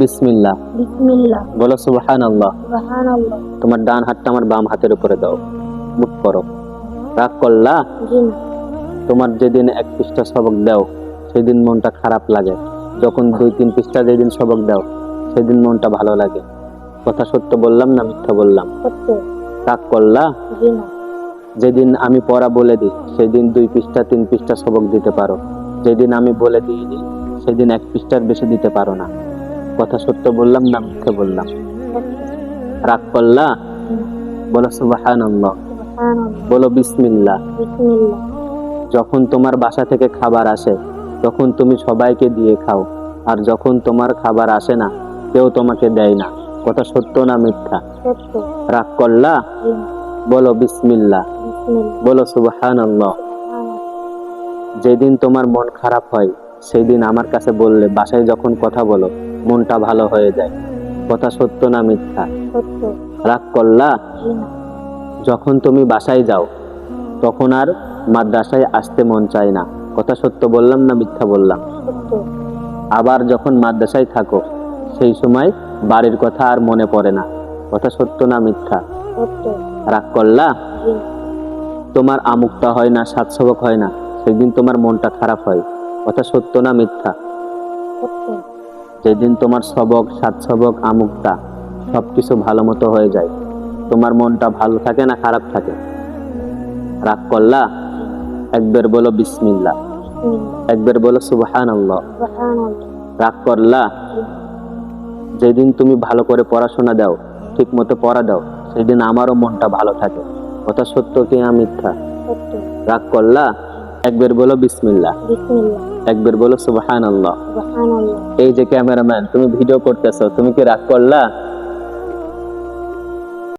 বিসমিল্লাহ। বিসমিল্লাহ। বলো সুবহানাল্লাহ। সুবহানাল্লাহ। তোমার ডান হাতটা আমার বাম হাতের উপরে দাও, মুখ করো। রাগ করলা? জি না। তোমার যেদিন 1 পৃষ্ঠা সবক দাও সেদিন মনটা খারাপ লাগে, যখন 2-3 পৃষ্ঠা যেদিন সবক দাও সেদিন মনটা ভালো লাগে। কথা সত্য বললাম না মিথ্যা বললাম? সত্য। রাগ করলা? জি না। যেদিন আমি পড়া বলে দিই সেদিন 2 পৃষ্ঠা 3 পৃষ্ঠা সবক দিতে পারো, যেদিন আমি বলে দিইনি সেদিন 1 পৃষ্ঠার বেশি দিতে পারো না। কথা সত্য বললাম না মিথ্যা বললাম? সত্য। রাগ করলা? জি না। বলো সুবহানাল্লাহ। সুবহানাল্লাহ। বলো বিসমিল্লাহ। বিসমিল্লাহ। যখন তোমার বাসা থেকে খাবার আসে তখন তুমি সবাইকে দিয়ে খাও, আর যখন তোমার খাবার আসে না কেউ তোমাকে দেয় না। কথা সত্য না মিথ্যা? সত্য। রাগ করলা? জি না। বলো বিসমিল্লাহ। বিসমিল্লাহ। বলো সুবহানাল্লাহ। সুবহানাল্লাহ। যেদিন তোমার মন খারাপ হয় সেই দিন আমার কাছে বললে বাসায় যখন কথা বলো মনটা ভালো হয়ে যায়। কথা সত্য না মিথ্যা? সত্য। রাগ করলা? জি না। যখন তুমি বাসায় যাও তখন আর মাদ্রাসায় আসতে মন চায় না। কথা সত্য বললাম না মিথ্যা বললাম? সত্য। আবার যখন মাদ্রাসায় থাকো সেই সময় বাড়ির কথা আর মনে পড়ে না। কথা সত্য না মিথ্যা? সত্য। রাগ করলা? জি না। তোমার আমুকটা হয় না, 7 সবক হয় না, সেদিন তোমার মনটা খারাপ হয়। কথা সত্য না মিথ্যা? সত্য। যেদিন তোমার সবক, 7 সবক, আমুকটা সবকিছু ভালো মতো হয়ে যায় তোমার মনটা ভালো থাকে না খারাপ থাকে? রাগ করলা? একবার বলো বিসমিল্লাহ। বিসমিল্লাহ। একবার বলো সুবহানাল্লাহ। সুবহানাল্লাহ। রাগ করলা? জি না। যেদিন তুমি ভালো করে পড়াশোনা দাও, ঠিক মতো পড়া দাও, সেদিন আমারও মনটা ভালো থাকে। কথা সত্য কি না মিথ্যা? সত্য। রাগ করলা? একবার বলো বিসমিল্লাহ। বিসমিল্লাহ। একবার বলো সুবহানাল্লাহ। সুবহানাল্লাহ। এই যে ক্যামেরাম্যান, তুমি ভিডিও করতেছো, তুমি কি রাগ করলা?